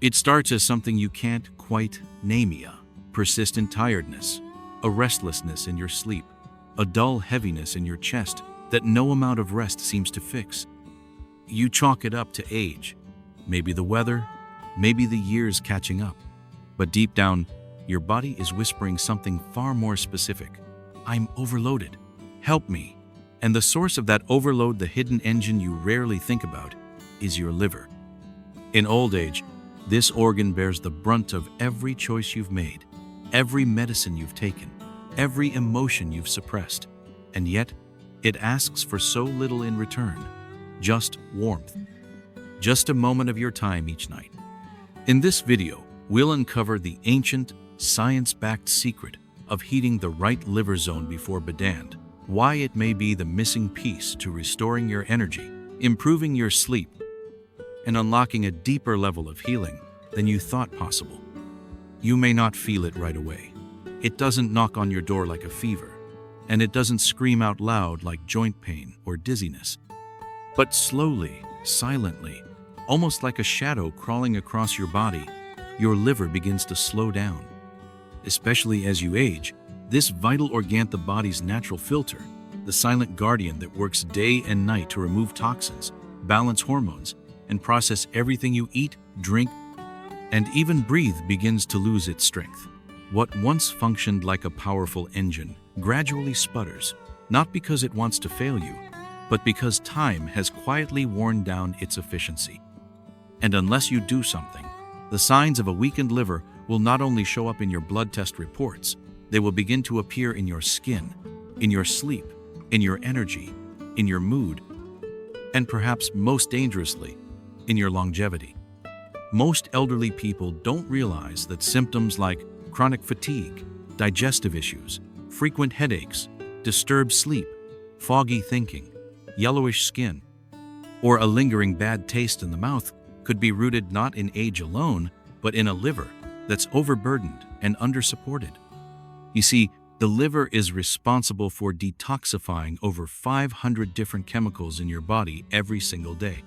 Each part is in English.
It starts as something you can't quite name yet. Persistent tiredness, a restlessness in your sleep, a dull heaviness in your chest that no amount of rest seems to fix. You chalk it up to age, maybe the weather, maybe the years catching up. But deep down, your body is whispering something far more specific. I'm overloaded. Help me. And the source of that overload, the hidden engine you rarely think about, is your liver. In old age, this organ bears the brunt of every choice you've made, every medicine you've taken, every emotion you've suppressed. And yet, it asks for so little in return. Just warmth. Just a moment of your time each night. In this video, we'll uncover the ancient, science-backed secret of heating the right liver zone before bedtime, why it may be the missing piece to restoring your energy, improving your sleep, and unlocking a deeper level of healing than you thought possible. You may not feel it right away. It doesn't knock on your door like a fever, and it doesn't scream out loud like joint pain or dizziness. But slowly, silently, almost like a shadow crawling across your body, your liver begins to slow down. Especially as you age, this vital organ, the body's natural filter, the silent guardian that works day and night to remove toxins, balance hormones, and process everything you eat, drink, and even breathe, begins to lose its strength. What once functioned like a powerful engine gradually sputters, not because it wants to fail you, but because time has quietly worn down its efficiency. And unless you do something, the signs of a weakened liver will not only show up in your blood test reports, they will begin to appear in your skin, in your sleep, in your energy, in your mood, and perhaps most dangerously, in your longevity. Most elderly people don't realize that symptoms like chronic fatigue, digestive issues, frequent headaches, disturbed sleep, foggy thinking, yellowish skin, or a lingering bad taste in the mouth could be rooted not in age alone, but in a liver that's overburdened and undersupported. You see, the liver is responsible for detoxifying over 500 different chemicals in your body every single day.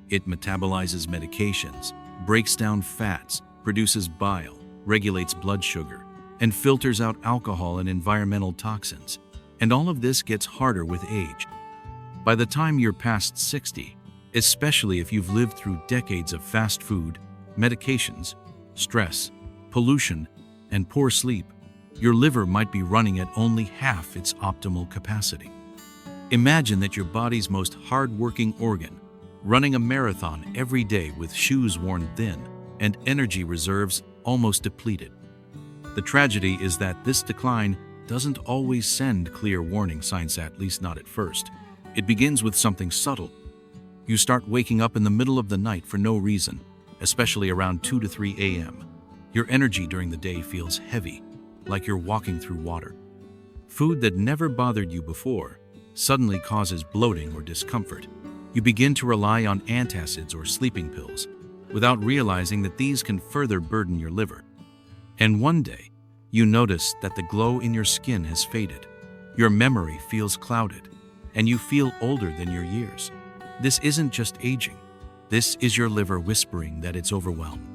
It metabolizes medications, breaks down fats, produces bile, regulates blood sugar, and filters out alcohol and environmental toxins. And all of this gets harder with age. By the time you're past 60, especially if you've lived through decades of fast food, medications, stress, pollution, and poor sleep, your liver might be running at only half its optimal capacity. Imagine that your body's most hard-working organ, running a marathon every day with shoes worn thin and energy reserves almost depleted. The tragedy is that this decline doesn't always send clear warning signs, at least not at first. It begins with something subtle. You start waking up in the middle of the night for no reason, especially around 2 to 3 a.m. Your energy during the day feels heavy, like you're walking through water. Food that never bothered you before suddenly causes bloating or discomfort. You begin to rely on antacids or sleeping pills, without realizing that these can further burden your liver. And one day, you notice that the glow in your skin has faded. Your memory feels clouded, and you feel older than your years. This isn't just aging. This is your liver whispering that it's overwhelmed.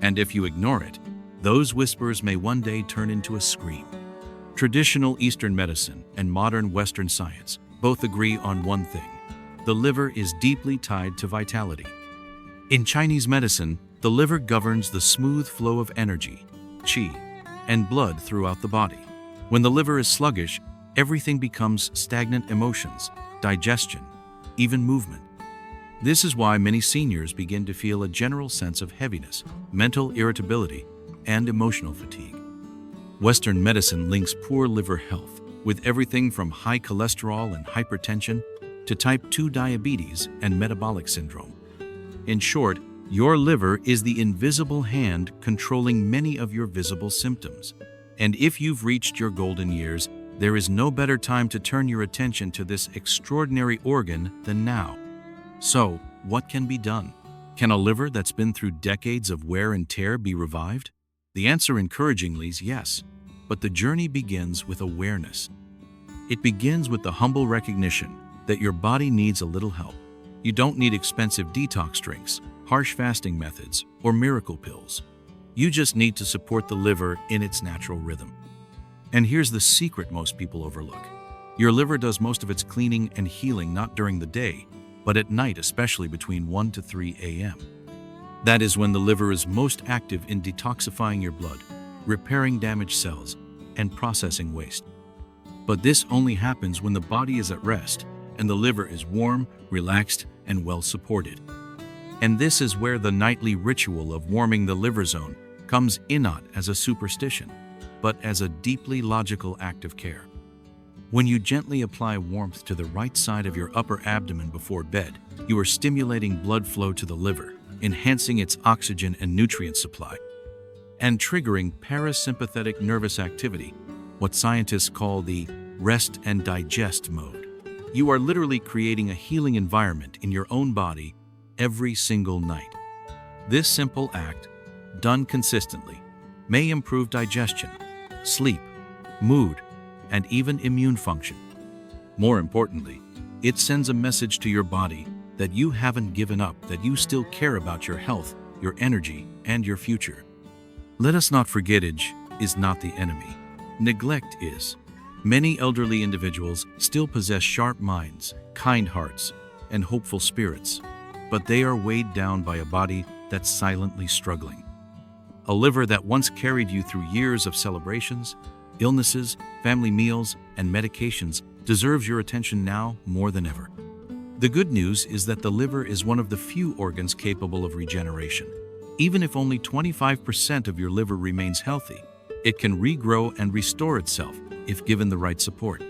And if you ignore it, those whispers may one day turn into a scream. Traditional Eastern medicine and modern Western science both agree on one thing: the liver is deeply tied to vitality. In Chinese medicine, the liver governs the smooth flow of energy, qi, and blood throughout the body. When the liver is sluggish, everything becomes stagnant: emotions, digestion, even movement. This is why many seniors begin to feel a general sense of heaviness, mental irritability, and emotional fatigue. Western medicine links poor liver health with everything from high cholesterol and hypertension to type 2 diabetes and metabolic syndrome. In short, your liver is the invisible hand controlling many of your visible symptoms. And if you've reached your golden years, there is no better time to turn your attention to this extraordinary organ than now. So, what can be done? Can a liver that's been through decades of wear and tear be revived? The answer, encouragingly, is yes, but the journey begins with awareness. It begins with the humble recognition that your body needs a little help. You don't need expensive detox drinks, harsh fasting methods, or miracle pills. You just need to support the liver in its natural rhythm. And here's the secret most people overlook. Your liver does most of its cleaning and healing not during the day, but at night, especially between 1 to 3 a.m. That is when the liver is most active in detoxifying your blood, repairing damaged cells, and processing waste. But this only happens when the body is at rest and the liver is warm, relaxed, and well supported. And this is where the nightly ritual of warming the liver zone comes in, not as a superstition, but as a deeply logical act of care. When you gently apply warmth to the right side of your upper abdomen before bed, you are stimulating blood flow to the liver, enhancing its oxygen and nutrient supply, and triggering parasympathetic nervous activity, what scientists call the rest and digest mode. You are literally creating a healing environment in your own body every single night. This simple act, done consistently, may improve digestion, sleep, mood, and even immune function. More importantly, it sends a message to your body that you haven't given up, that you still care about your health, your energy, and your future. Let us not forget age is not the enemy. Neglect is. Many elderly individuals still possess sharp minds, kind hearts, and hopeful spirits, but they are weighed down by a body that's silently struggling. A liver that once carried you through years of celebrations, illnesses, family meals, and medications deserves your attention now more than ever. The good news is that the liver is one of the few organs capable of regeneration. Even if only 25% of your liver remains healthy, it can regrow and restore itself if given the right support.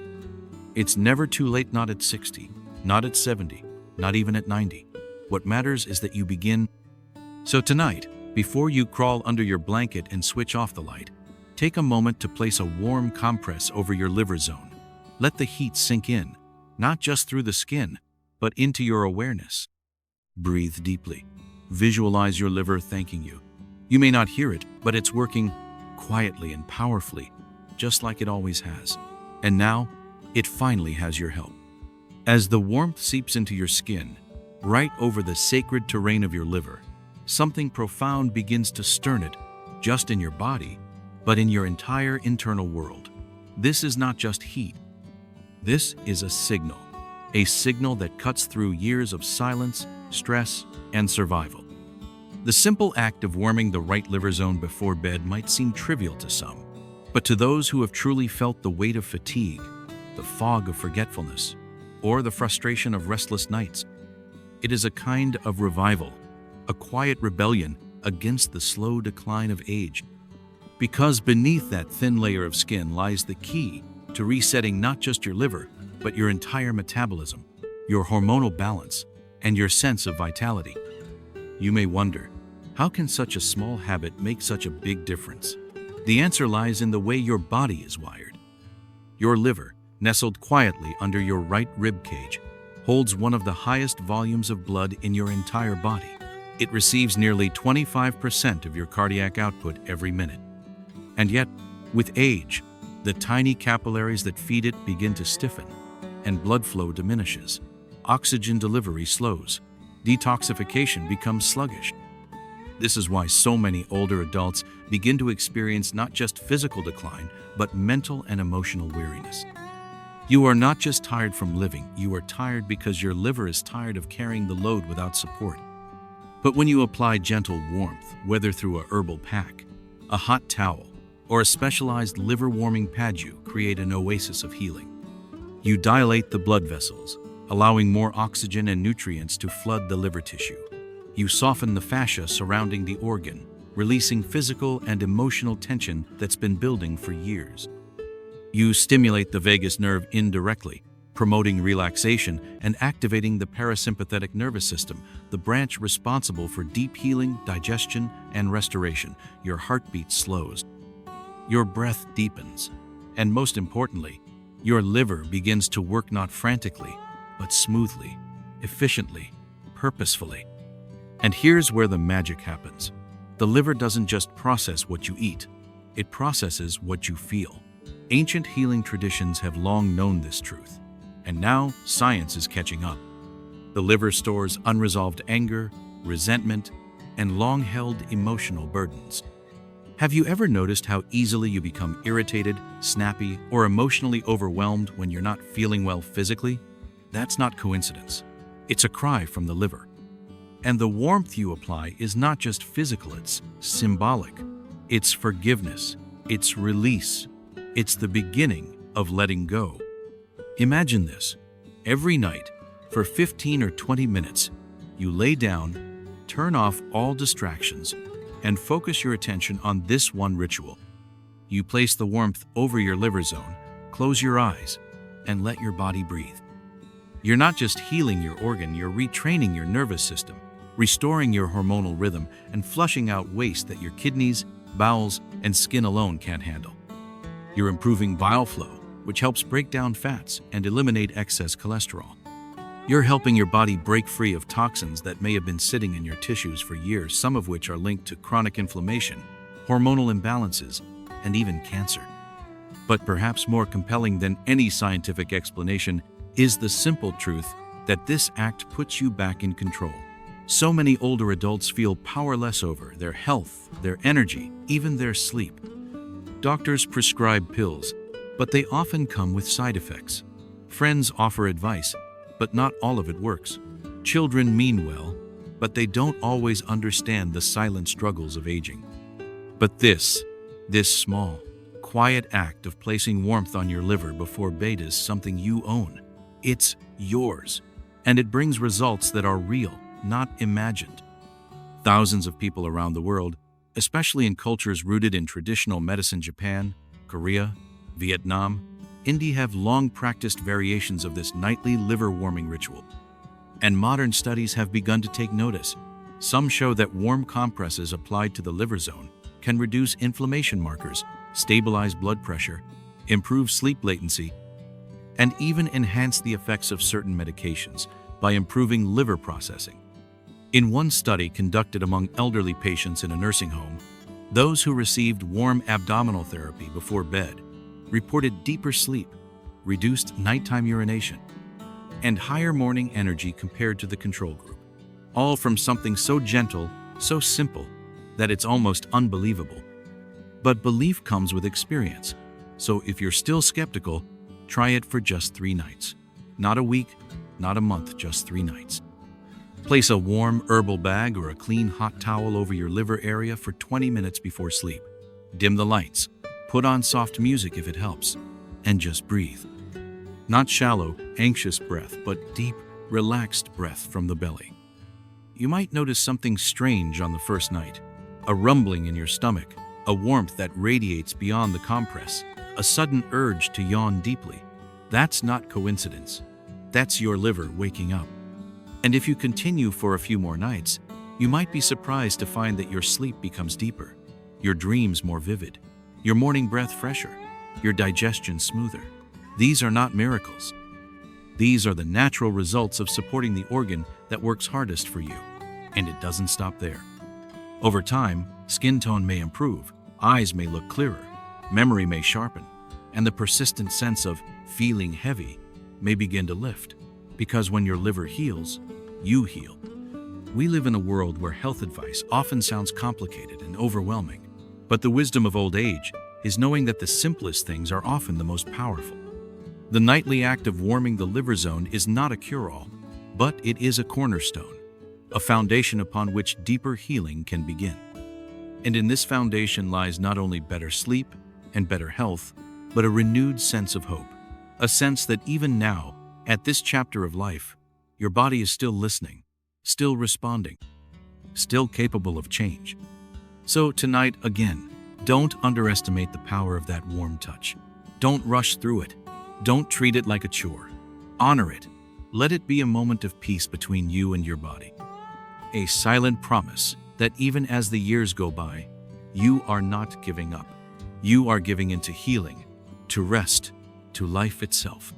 It's never too late, not at 60, not at 70, not even at 90. What matters is that you begin. So tonight, before you crawl under your blanket and switch off the light, take a moment to place a warm compress over your liver zone. Let the heat sink in, not just through the skin, but into your awareness. Breathe deeply. Visualize your liver thanking you. You may not hear it, but it's working quietly and powerfully, just like it always has. And now, it finally has your help. As the warmth seeps into your skin, right over the sacred terrain of your liver, something profound begins to stir it, just in your body, but in your entire internal world. This is not just heat. This is a signal that cuts through years of silence, stress, and survival. The simple act of warming the right liver zone before bed might seem trivial to some, but to those who have truly felt the weight of fatigue, the fog of forgetfulness, or the frustration of restless nights, it is a kind of revival, a quiet rebellion against the slow decline of age. Because beneath that thin layer of skin lies the key to resetting not just your liver, but your entire metabolism, your hormonal balance, and your sense of vitality. You may wonder, how can such a small habit make such a big difference? The answer lies in the way your body is wired. Your liver, nestled quietly under your right rib cage, holds one of the highest volumes of blood in your entire body. It receives nearly 25% of your cardiac output every minute. And yet, with age, the tiny capillaries that feed it begin to stiffen, and blood flow diminishes. Oxygen delivery slows. Detoxification becomes sluggish. This is why so many older adults begin to experience not just physical decline, but mental and emotional weariness. You are not just tired from living, you are tired because your liver is tired of carrying the load without support. But when you apply gentle warmth, whether through a herbal pack, a hot towel, or a specialized liver-warming pad, you create an oasis of healing. You dilate the blood vessels, allowing more oxygen and nutrients to flood the liver tissue. You soften the fascia surrounding the organ, releasing physical and emotional tension that's been building for years. You stimulate the vagus nerve indirectly, promoting relaxation and activating the parasympathetic nervous system, the branch responsible for deep healing, digestion, and restoration. Your heartbeat slows. Your breath deepens. And most importantly, your liver begins to work not frantically, but smoothly, efficiently, purposefully. And here's where the magic happens. The liver doesn't just process what you eat, it processes what you feel. Ancient healing traditions have long known this truth, and now science is catching up. The liver stores unresolved anger, resentment, and long-held emotional burdens. Have you ever noticed how easily you become irritated, snappy, or emotionally overwhelmed when you're not feeling well physically? That's not coincidence. It's a cry from the liver. And the warmth you apply is not just physical, it's symbolic. It's forgiveness. It's release. It's the beginning of letting go. Imagine this. Every night, for 15 or 20 minutes, you lay down, turn off all distractions, and focus your attention on this one ritual. You place the warmth over your liver zone, close your eyes, and let your body breathe. You're not just healing your organ, you're retraining your nervous system, restoring your hormonal rhythm, and flushing out waste that your kidneys, bowels, and skin alone can't handle. You're improving bile flow, which helps break down fats and eliminate excess cholesterol. You're helping your body break free of toxins that may have been sitting in your tissues for years, some of which are linked to chronic inflammation, hormonal imbalances, and even cancer. But perhaps more compelling than any scientific explanation is the simple truth that this act puts you back in control. So many older adults feel powerless over their health, their energy, even their sleep. Doctors prescribe pills, but they often come with side effects. Friends offer advice, but not all of it works. Children mean well, but they don't always understand the silent struggles of aging. But this small, quiet act of placing warmth on your liver before bed is something you own. It's yours, and it brings results that are real, not imagined. Thousands of people around the world, especially in cultures rooted in traditional medicine, Japan, Korea, Vietnam, India, have long practiced variations of this nightly liver-warming ritual. And modern studies have begun to take notice. Some show that warm compresses applied to the liver zone can reduce inflammation markers, stabilize blood pressure, improve sleep latency, and even enhance the effects of certain medications by improving liver processing. In one study conducted among elderly patients in a nursing home, those who received warm abdominal therapy before bed reported deeper sleep, reduced nighttime urination, and higher morning energy compared to the control group. All from something so gentle, so simple, that it's almost unbelievable. But belief comes with experience, so if you're still skeptical, try it for just 3 nights. Not a week, not a month, just 3 nights. Place a warm herbal bag or a clean hot towel over your liver area for 20 minutes before sleep. Dim the lights. Put on soft music if it helps, and just breathe. Not shallow, anxious breath, but deep, relaxed breath from the belly. You might notice something strange on the first night, a rumbling in your stomach, a warmth that radiates beyond the compress, a sudden urge to yawn deeply. That's not coincidence. That's your liver waking up. And if you continue for a few more nights, you might be surprised to find that your sleep becomes deeper, your dreams more vivid, your morning breath fresher, your digestion smoother. These are not miracles. These are the natural results of supporting the organ that works hardest for you. And it doesn't stop there. Over time, skin tone may improve, eyes may look clearer, memory may sharpen, and the persistent sense of feeling heavy may begin to lift. Because when your liver heals, you heal. We live in a world where health advice often sounds complicated and overwhelming. But the wisdom of old age is knowing that the simplest things are often the most powerful. The nightly act of warming the liver zone is not a cure-all, but it is a cornerstone, a foundation upon which deeper healing can begin. And in this foundation lies not only better sleep and better health, but a renewed sense of hope, a sense that even now, at this chapter of life, your body is still listening, still responding, still capable of change. So tonight, again, don't underestimate the power of that warm touch. Don't rush through it. Don't treat it like a chore. Honor it. Let it be a moment of peace between you and your body. A silent promise that even as the years go by, you are not giving up. You are giving into healing, to rest, to life itself.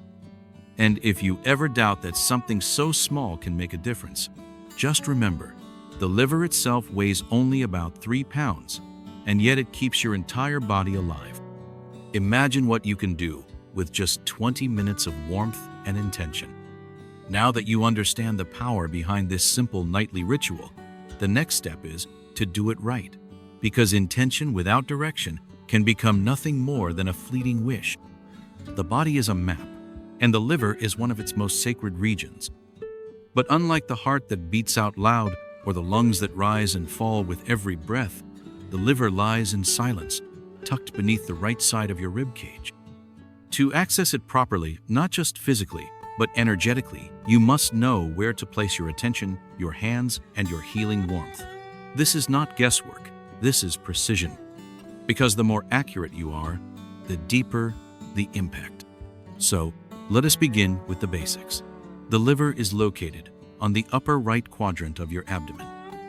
And if you ever doubt that something so small can make a difference, just remember, the liver itself weighs only about 3 pounds, and yet it keeps your entire body alive. Imagine what you can do with just 20 minutes of warmth and intention. Now that you understand the power behind this simple nightly ritual, the next step is to do it right, because intention without direction can become nothing more than a fleeting wish. The body is a map, and the liver is one of its most sacred regions. But unlike the heart that beats out loud or the lungs that rise and fall with every breath, the liver lies in silence, tucked beneath the right side of your rib cage. To access it properly, not just physically, but energetically, you must know where to place your attention, your hands, and your healing warmth. This is not guesswork, this is precision. Because the more accurate you are, the deeper the impact. So, let us begin with the basics. The liver is located on the upper right quadrant of your abdomen,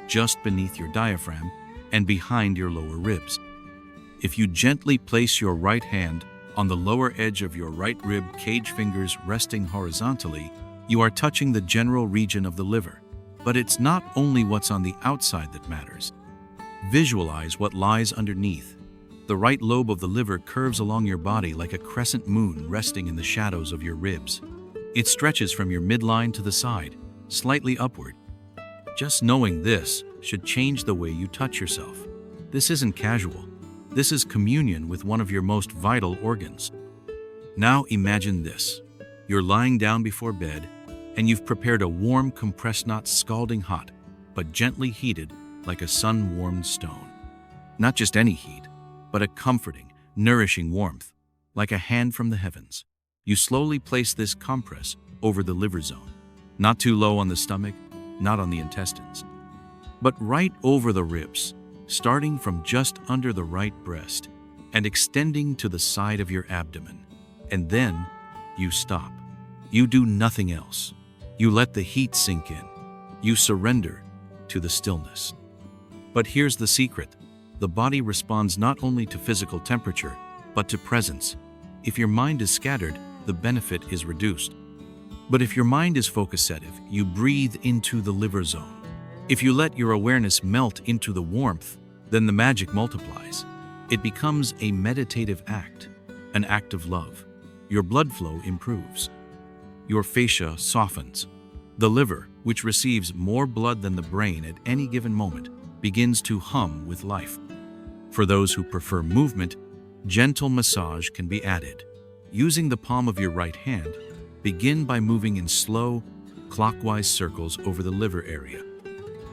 just beneath your diaphragm and behind your lower ribs. If you gently place your right hand on the lower edge of your right rib cage, fingers resting horizontally, you are touching the general region of the liver. But it's not only what's on the outside that matters. Visualize what lies underneath. The right lobe of the liver curves along your body like a crescent moon resting in the shadows of your ribs. It stretches from your midline to the side, slightly upward. Just knowing this should change the way you touch yourself. This isn't casual. This is communion with one of your most vital organs. Now imagine this. You're lying down before bed, and you've prepared a warm compress, not scalding hot, but gently heated like a sun-warmed stone. Not just any heat, but a comforting, nourishing warmth, like a hand from the heavens. You slowly place this compress over the liver zone, not too low on the stomach, not on the intestines, but right over the ribs, starting from just under the right breast and extending to the side of your abdomen. And then you stop. You do nothing else. You let the heat sink in. You surrender to the stillness. But here's the secret. The body responds not only to physical temperature, but to presence. If your mind is scattered, the benefit is reduced. But if your mind is focusative, you breathe into the liver zone. If you let your awareness melt into the warmth, then the magic multiplies. It becomes a meditative act, an act of love. Your blood flow improves. Your fascia softens. The liver, which receives more blood than the brain at any given moment, begins to hum with life. For those who prefer movement, gentle massage can be added. Using the palm of your right hand, begin by moving in slow, clockwise circles over the liver area.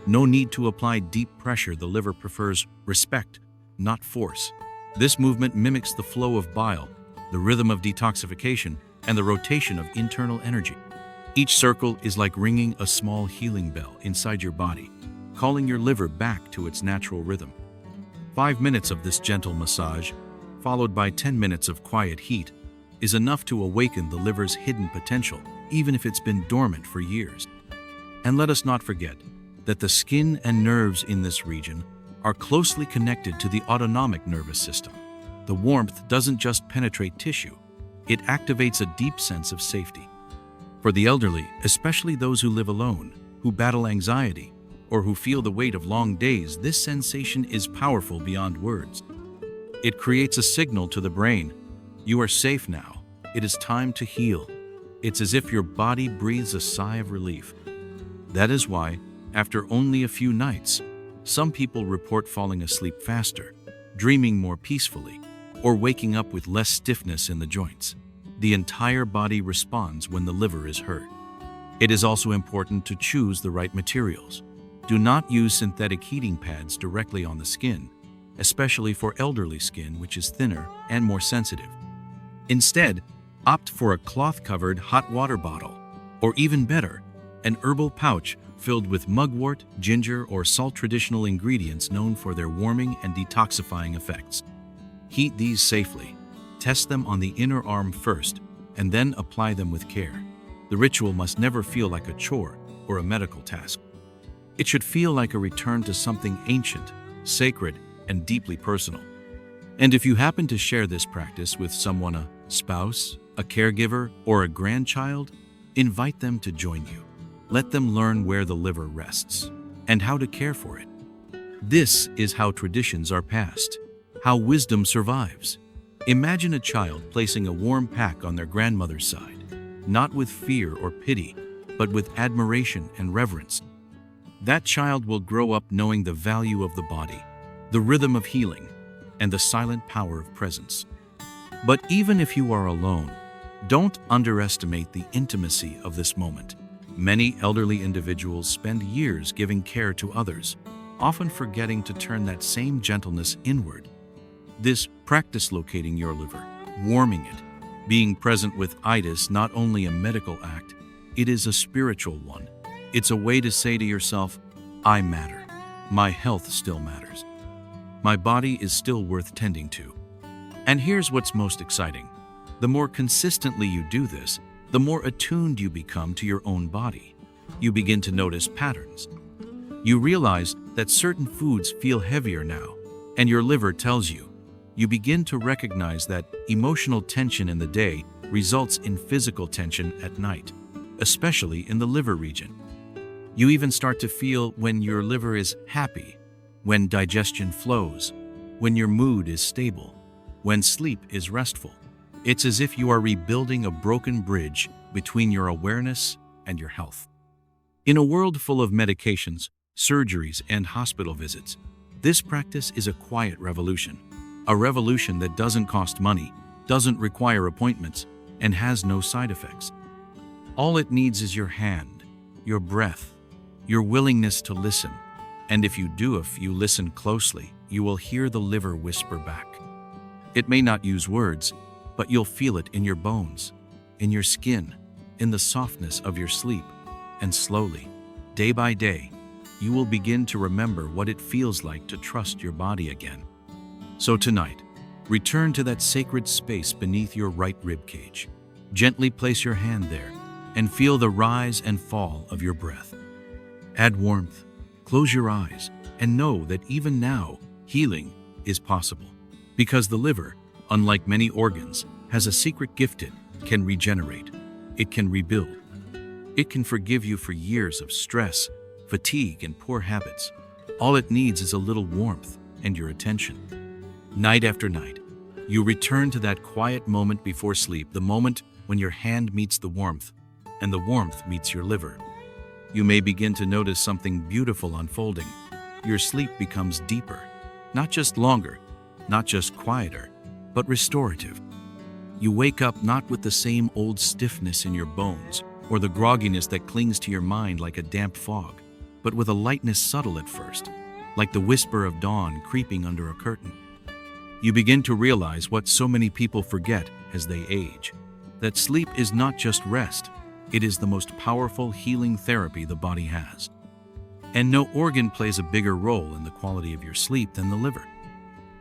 No need to apply deep pressure. The liver prefers respect, not force. This movement mimics the flow of bile, the rhythm of detoxification, and the rotation of internal energy. Each circle is like ringing a small healing bell inside your body, calling your liver back to its natural rhythm. 5 minutes of this gentle massage, followed by 10 minutes of quiet heat, is enough to awaken the liver's hidden potential, even if it's been dormant for years. And let us not forget that the skin and nerves in this region are closely connected to the autonomic nervous system. The warmth doesn't just penetrate tissue, it activates a deep sense of safety. For the elderly, especially those who live alone, who battle anxiety, or who feel the weight of long days, this sensation is powerful beyond words. It creates a signal to the brain. You are safe now. It is time to heal. It's as if your body breathes a sigh of relief. That is why, after only a few nights, some people report falling asleep faster, dreaming more peacefully, or waking up with less stiffness in the joints. The entire body responds when the liver is hurt. It is also important to choose the right materials. Do not use synthetic heating pads directly on the skin, especially for elderly skin, which is thinner and more sensitive. Instead, opt for a cloth-covered hot water bottle, or even better, an herbal pouch filled with mugwort, ginger, or salt, traditional ingredients known for their warming and detoxifying effects. Heat these safely. Test them on the inner arm first, and then apply them with care. The ritual must never feel like a chore or a medical task. It should feel like a return to something ancient, sacred, and deeply personal. And if you happen to share this practice with someone, a spouse, a caregiver, or a grandchild, invite them to join you. Let them learn where the liver rests and how to care for it. This is how traditions are passed, how wisdom survives. Imagine a child placing a warm pack on their grandmother's side, not with fear or pity, but with admiration and reverence. That child will grow up knowing the value of the body, the rhythm of healing, and the silent power of presence. But even if you are alone, don't underestimate the intimacy of this moment. Many elderly individuals spend years giving care to others, often forgetting to turn that same gentleness inward. This practice locating your liver, warming it, being present with it is not only a medical act, it is a spiritual one. It's a way to say to yourself, I matter. My health still matters. My body is still worth tending to. And here's what's most exciting. The more consistently you do this, the more attuned you become to your own body. You begin to notice patterns. You realize that certain foods feel heavier now, and your liver tells you. You begin to recognize that emotional tension in the day results in physical tension at night, especially in the liver region. You even start to feel when your liver is happy, when digestion flows, when your mood is stable, when sleep is restful. It's as if you are rebuilding a broken bridge between your awareness and your health. In a world full of medications, surgeries, and hospital visits, this practice is a quiet revolution. A revolution that doesn't cost money, doesn't require appointments, and has no side effects. All it needs is your hand, your breath, your willingness to listen. And if you listen closely, you will hear the liver whisper back. It may not use words, but you'll feel it in your bones, in your skin, in the softness of your sleep. And slowly, day by day, you will begin to remember what it feels like to trust your body again. So tonight, return to that sacred space beneath your right rib cage. Gently place your hand there and feel the rise and fall of your breath. Add warmth, close your eyes, and know that even now, healing is possible. Because the liver, unlike many organs, has a secret gift: it can regenerate, it can rebuild. It can forgive you for years of stress, fatigue, and poor habits. All it needs is a little warmth and your attention. Night after night, you return to that quiet moment before sleep, the moment when your hand meets the warmth and the warmth meets your liver. You may begin to notice something beautiful unfolding. Your sleep becomes deeper, not just longer, not just quieter, but restorative. You wake up not with the same old stiffness in your bones or the grogginess that clings to your mind like a damp fog, but with a lightness subtle at first, like the whisper of dawn creeping under a curtain. You begin to realize what so many people forget as they age, that sleep is not just rest, it is the most powerful healing therapy the body has. And no organ plays a bigger role in the quality of your sleep than the liver.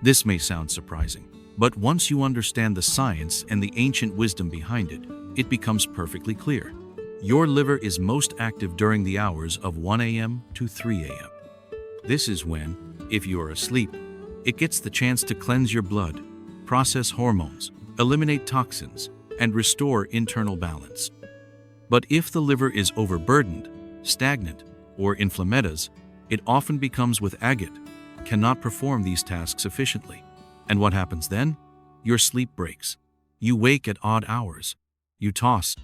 This may sound surprising, but once you understand the science and the ancient wisdom behind it, it becomes perfectly clear. Your liver is most active during the hours of 1 a.m. to 3 a.m. This is when, if you are asleep, it gets the chance to cleanse your blood, process hormones, eliminate toxins, and restore internal balance. But if the liver is overburdened, stagnant, or inflammatus, it often becomes with agate, cannot perform these tasks efficiently. And what happens then? Your sleep breaks. You wake at odd hours. You toss.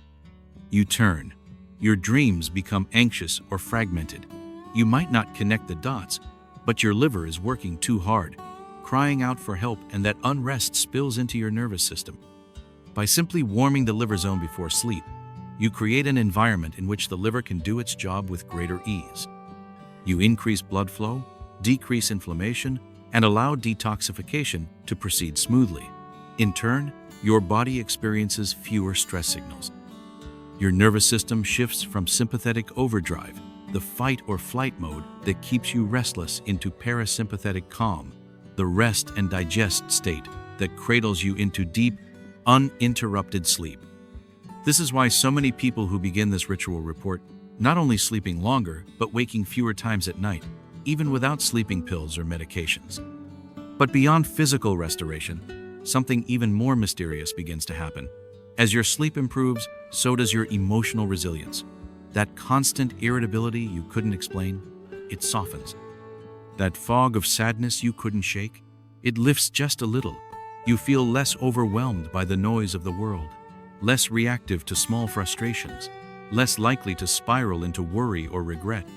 You turn. Your dreams become anxious or fragmented. You might not connect the dots, but your liver is working too hard, crying out for help, and that unrest spills into your nervous system. By simply warming the liver zone before sleep, you create an environment in which the liver can do its job with greater ease. You increase blood flow, decrease inflammation, and allow detoxification to proceed smoothly. In turn, your body experiences fewer stress signals. Your nervous system shifts from sympathetic overdrive, the fight or flight mode that keeps you restless, into parasympathetic calm, the rest and digest state that cradles you into deep, uninterrupted sleep. This is why so many people who begin this ritual report not only sleeping longer, but waking fewer times at night, even without sleeping pills or medications. But beyond physical restoration, something even more mysterious begins to happen. As your sleep improves, so does your emotional resilience. That constant irritability you couldn't explain, it softens. That fog of sadness you couldn't shake, it lifts just a little. You feel less overwhelmed by the noise of the world, less reactive to small frustrations, less likely to spiral into worry or regret.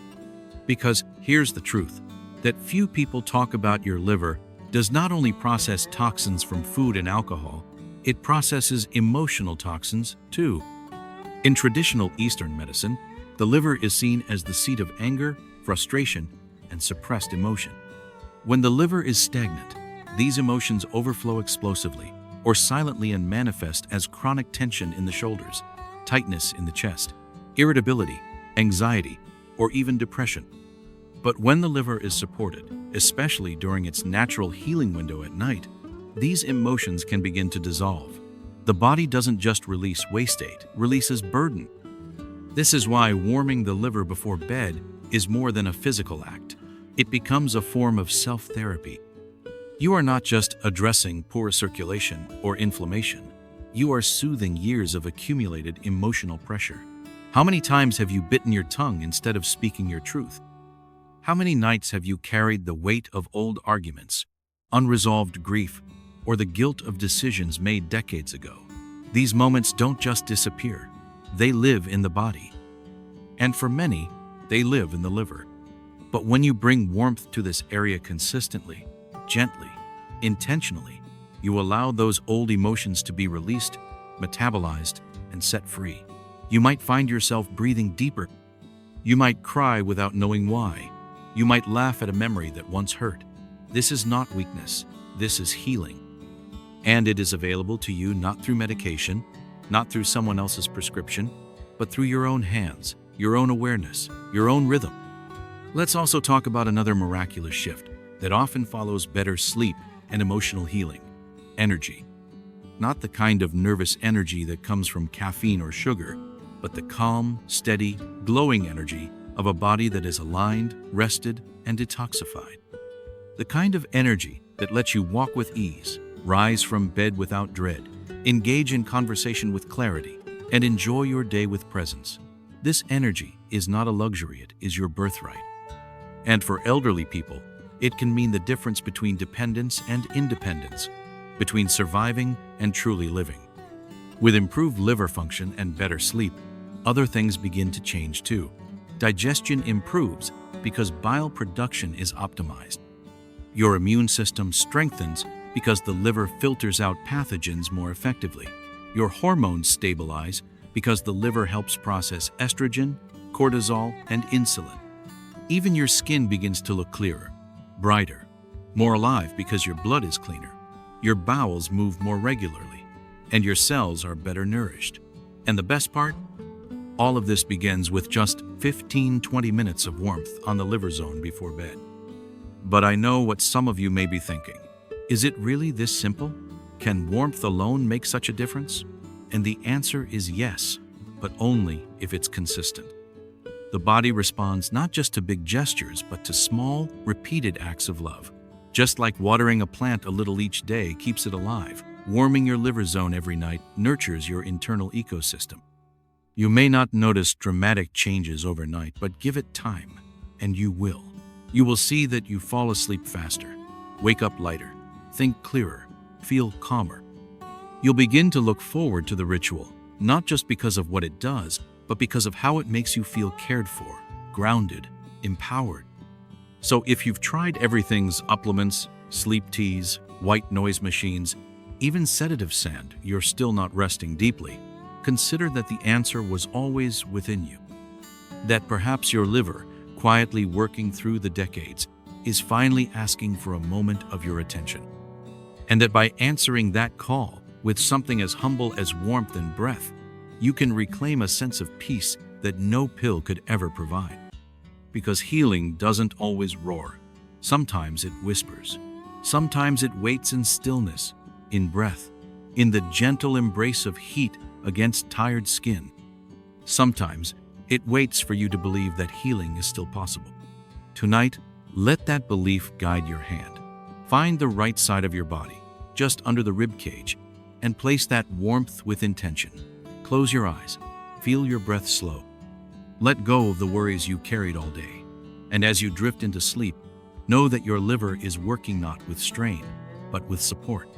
Because here's the truth, that few people talk about your liver does not only process toxins from food and alcohol, it processes emotional toxins too. In traditional Eastern medicine, the liver is seen as the seat of anger, frustration, and suppressed emotion. When the liver is stagnant, these emotions overflow explosively or silently and manifest as chronic tension in the shoulders, tightness in the chest, irritability, anxiety, or even depression. But when the liver is supported, especially during its natural healing window at night, these emotions can begin to dissolve. The body doesn't just release wastate, releases burden. This is why warming the liver before bed is more than a physical act. It becomes a form of self-therapy. You are not just addressing poor circulation or inflammation. You are soothing years of accumulated emotional pressure. How many times have you bitten your tongue instead of speaking your truth? How many nights have you carried the weight of old arguments, unresolved grief, or the guilt of decisions made decades ago? These moments don't just disappear. They live in the body. And for many, they live in the liver. But when you bring warmth to this area consistently, gently, intentionally, you allow those old emotions to be released, metabolized, and set free. You might find yourself breathing deeper. You might cry without knowing why. You might laugh at a memory that once hurt. This is not weakness. This is healing. And it is available to you not through medication, not through someone else's prescription, but through your own hands, your own awareness, your own rhythm. Let's also talk about another miraculous shift that often follows better sleep and emotional healing: energy. Not the kind of nervous energy that comes from caffeine or sugar, but the calm, steady, glowing energy of a body that is aligned, rested, and detoxified. The kind of energy that lets you walk with ease, rise from bed without dread, engage in conversation with clarity, and enjoy your day with presence. This energy is not a luxury, it is your birthright. And for elderly people, it can mean the difference between dependence and independence, between surviving and truly living. With improved liver function and better sleep, other things begin to change too. Digestion improves because bile production is optimized. Your immune system strengthens because the liver filters out pathogens more effectively. Your hormones stabilize because the liver helps process estrogen, cortisol, and insulin. Even your skin begins to look clearer, brighter, more alive because your blood is cleaner. Your bowels move more regularly, and your cells are better nourished. And the best part? All of this begins with just 15-20 minutes of warmth on the liver zone before bed. But I know what some of you may be thinking. Is it really this simple? Can warmth alone make such a difference? And the answer is yes, but only if it's consistent. The body responds not just to big gestures, but to small, repeated acts of love. Just like watering a plant a little each day keeps it alive, warming your liver zone every night nurtures your internal ecosystem. You may not notice dramatic changes overnight, but give it time, and you will. You will see that you fall asleep faster, wake up lighter, think clearer, feel calmer. You'll begin to look forward to the ritual, not just because of what it does, but because of how it makes you feel cared for, grounded, empowered. So if you've tried everything's supplements, sleep teas, white noise machines, even sedative sand, you're still not resting deeply, consider that the answer was always within you. That perhaps your liver, quietly working through the decades, is finally asking for a moment of your attention. And that by answering that call with something as humble as warmth and breath, you can reclaim a sense of peace that no pill could ever provide. Because healing doesn't always roar. Sometimes it whispers. Sometimes it waits in stillness, in breath, in the gentle embrace of heat against tired skin. Sometimes it waits for you to believe that healing is still possible. Tonight, let that belief guide your hand. Find the right side of your body, just under the rib cage, and place that warmth with intention. Close your eyes. Feel your breath slow. Let go of the worries you carried all day. And as you drift into sleep, know that your liver is working not with strain, but with support.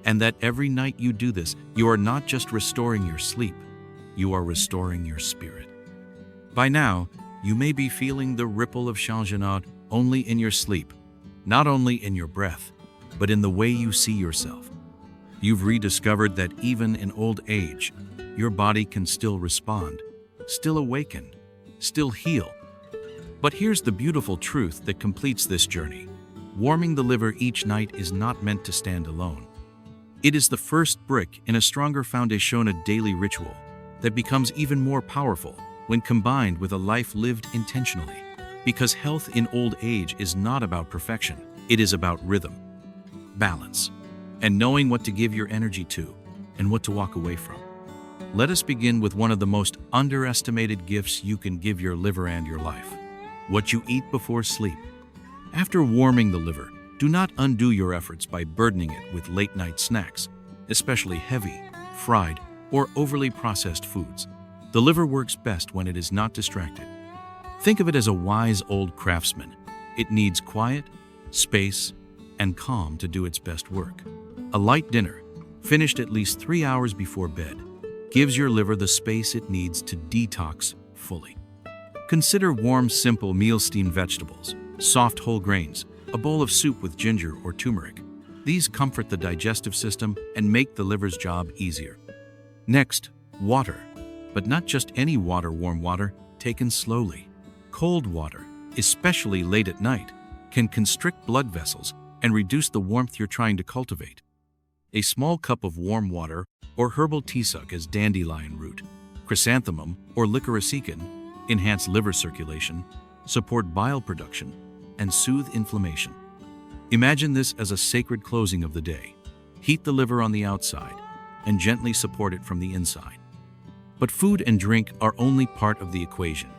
And that every night you do this, you are not just restoring your sleep, you are restoring your spirit. By now, You may be feeling the ripple of changement only in your sleep, not only in your breath, but in the way you see yourself. You've rediscovered that even in old age, your body can still respond, still awaken, still heal. But here's the beautiful truth that completes this journey. Warming the liver each night is not meant to stand alone. It is the first brick in a stronger foundation, a daily ritual that becomes even more powerful when combined with a life lived intentionally. Because health in old age is not about perfection, it is about rhythm, balance, and knowing what to give your energy to and what to walk away from. Let us begin with one of the most underestimated gifts you can give your liver and your life: what you eat before sleep. After warming the liver, do not undo your efforts by burdening it with late-night snacks, especially heavy, fried, or overly processed foods. The liver works best when it is not distracted. Think of it as a wise old craftsman. It needs quiet, space, and calm to do its best work. A light dinner, finished at least 3 hours before bed, gives your liver the space it needs to detox fully. Consider warm, simple meal: steamed vegetables, soft whole grains, a bowl of soup with ginger or turmeric. These comfort the digestive system and make the liver's job easier. Next, water. But not just any water. Warm water, taken slowly. Cold water, especially late at night, can constrict blood vessels and reduce the warmth you're trying to cultivate. A small cup of warm water or herbal tea such as dandelion root, chrysanthemum, or licoricecan enhance liver circulation, support bile production, and soothe inflammation. Imagine this as a sacred closing of the day. Heat the liver on the outside and gently support it from the inside. But food and drink are only part of the equation.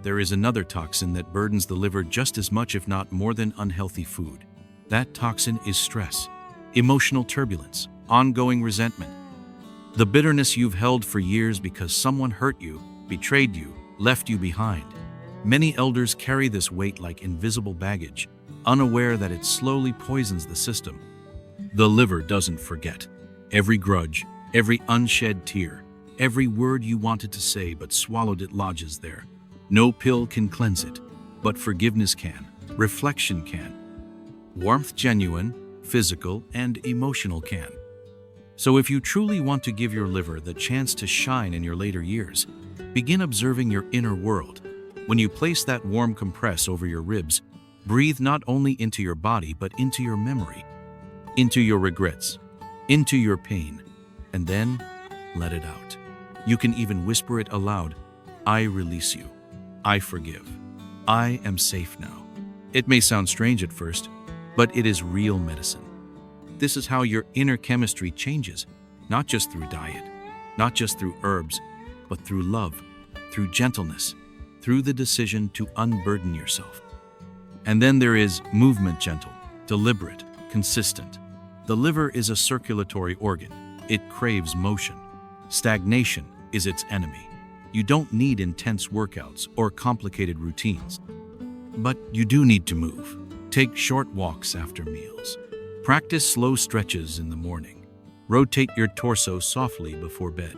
There is another toxin that burdens the liver just as much, if not more, than unhealthy food. That toxin is stress, emotional turbulence, ongoing resentment. The bitterness you've held for years because someone hurt you, betrayed you, left you behind. Many elders carry this weight like invisible baggage, unaware that it slowly poisons the system. The liver doesn't forget. Every grudge, every unshed tear, every word you wanted to say but swallowed it lodges there. No pill can cleanse it, but forgiveness can, reflection can. Warmth, genuine, physical, and emotional, can. So if you truly want to give your liver the chance to shine in your later years, begin observing your inner world. When you place that warm compress over your ribs, breathe not only into your body but into your memory, into your regrets, into your pain, and then let it out. You can even whisper it aloud: I release you. I forgive. I am safe now. It may sound strange at first, but it is real medicine. This is how your inner chemistry changes, not just through diet, not just through herbs, but through love, through gentleness, through the decision to unburden yourself. And then there is movement: gentle, deliberate, consistent. The liver is a circulatory organ. It craves motion. Stagnation is its enemy. You don't need intense workouts or complicated routines. But you do need to move. Take short walks after meals. Practice slow stretches in the morning. Rotate your torso softly before bed.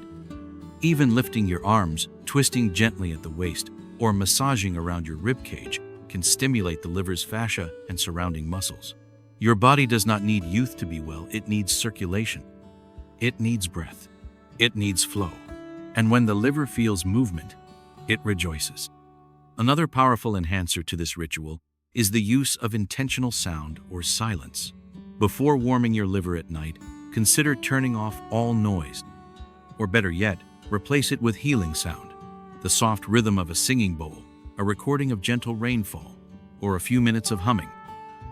Even lifting your arms, twisting gently at the waist, or massaging around your rib cage can stimulate the liver's fascia and surrounding muscles. Your body does not need youth to be well. It needs circulation. It needs breath. It needs flow. And when the liver feels movement, it rejoices. Another powerful enhancer to this ritual is the use of intentional sound or silence. Before warming your liver at night, consider turning off all noise. Or better yet, replace it with healing sound. The soft rhythm of a singing bowl, a recording of gentle rainfall, or a few minutes of humming.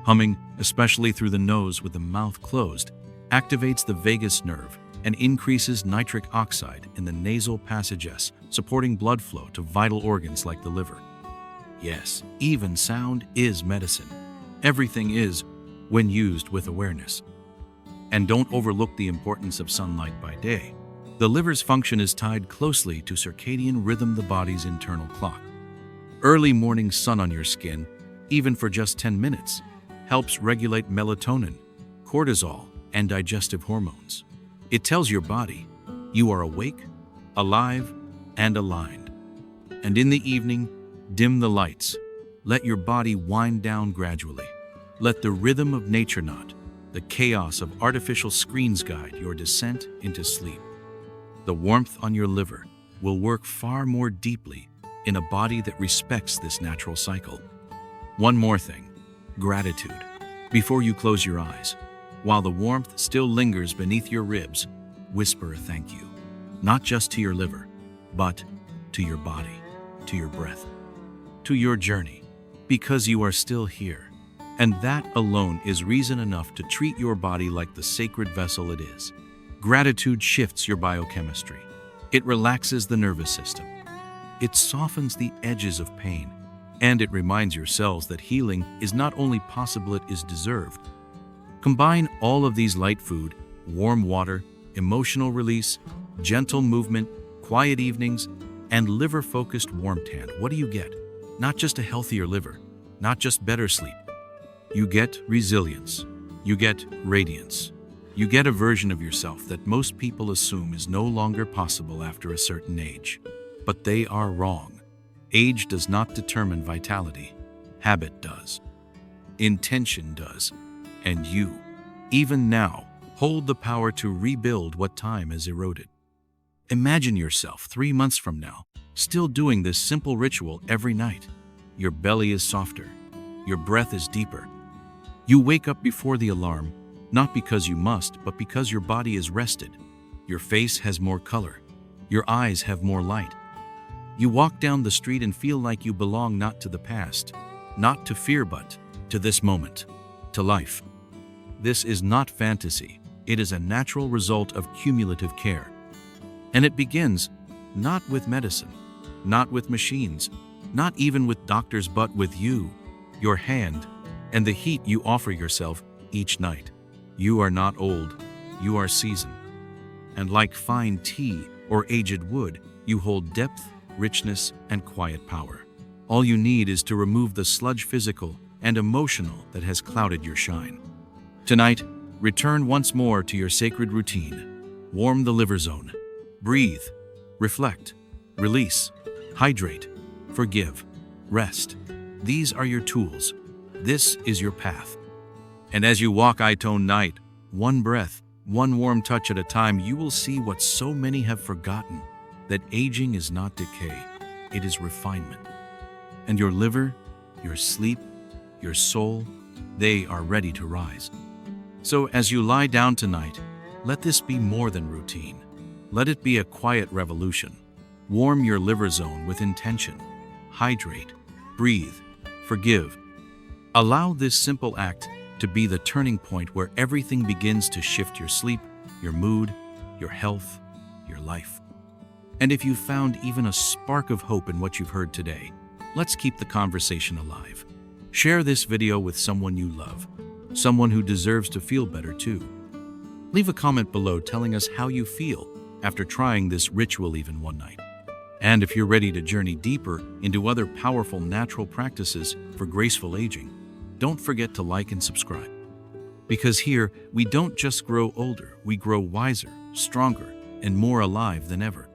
Humming, especially through the nose with the mouth closed, activates the vagus nerve and increases nitric oxide in the nasal passages, supporting blood flow to vital organs like the liver. Yes, even sound is medicine. Everything is, when used with awareness. And don't overlook the importance of sunlight by day. The liver's function is tied closely to circadian rhythm, the body's internal clock. Early morning sun on your skin, even for just 10 minutes, helps regulate melatonin, cortisol, and digestive hormones. It tells your body you are awake, alive, and aligned. And in the evening, Dim the lights. Let your body wind down gradually. Let the rhythm of nature knot, the chaos of artificial screens guide your descent into sleep. The warmth on your liver will work far more deeply in a body that respects this natural cycle. One more thing, gratitude. Before you close your eyes, while the warmth still lingers beneath your ribs, whisper a thank you, not just to your liver, but to your body, to your breath, to your journey, because you are still here. And that alone is reason enough to treat your body like the sacred vessel it is. Gratitude shifts your biochemistry. It relaxes the nervous system. It softens the edges of pain. And it reminds your cells that healing is not only possible, it is deserved. Combine all of these: light food, warm water, emotional release, gentle movement, quiet evenings, and liver-focused warmth. What do you get? Not just a healthier liver, not just better sleep. You get resilience. You get radiance. You get a version of yourself that most people assume is no longer possible after a certain age. But they are wrong. Age does not determine vitality. Habit does. Intention does. And you, even now, hold the power to rebuild what time has eroded. Imagine yourself 3 months from now, still doing this simple ritual every night. Your belly is softer. Your breath is deeper. You wake up before the alarm, not because you must, but because your body is rested. Your face has more color. Your eyes have more light. You walk down the street and feel like you belong, not to the past, not to fear, but to this moment, to life. This is not fantasy. It is a natural result of cumulative care. And it begins not with medicine, not with machines, not even with doctors, but with you, your hand, and the heat you offer yourself each night. You are not old, you are seasoned. And like fine tea or aged wood, you hold depth, richness, and quiet power. All you need is to remove the sludge, physical and emotional, that has clouded your shine. Tonight, return once more to your sacred routine. Warm the liver zone. Breathe, reflect, release, hydrate, forgive, rest. These are your tools. This is your path. And as you walk Itone night, one breath, one warm touch at a time, you will see what so many have forgotten, that aging is not decay, it is refinement. And your liver, your sleep, your soul, they are ready to rise. So as you lie down tonight, let this be more than routine. Let it be a quiet revolution. Warm your liver zone with intention. Hydrate, breathe, forgive. Allow this simple act to be the turning point where everything begins to shift: your sleep, your mood, your health, your life. And if you found even a spark of hope in what you've heard today, let's keep the conversation alive. Share this video with someone you love, someone who deserves to feel better too. Leave a comment below telling us how you feel after trying this ritual even one night. And if you're ready to journey deeper into other powerful natural practices for graceful aging, don't forget to like and subscribe. Because here, we don't just grow older, we grow wiser, stronger, and more alive than ever.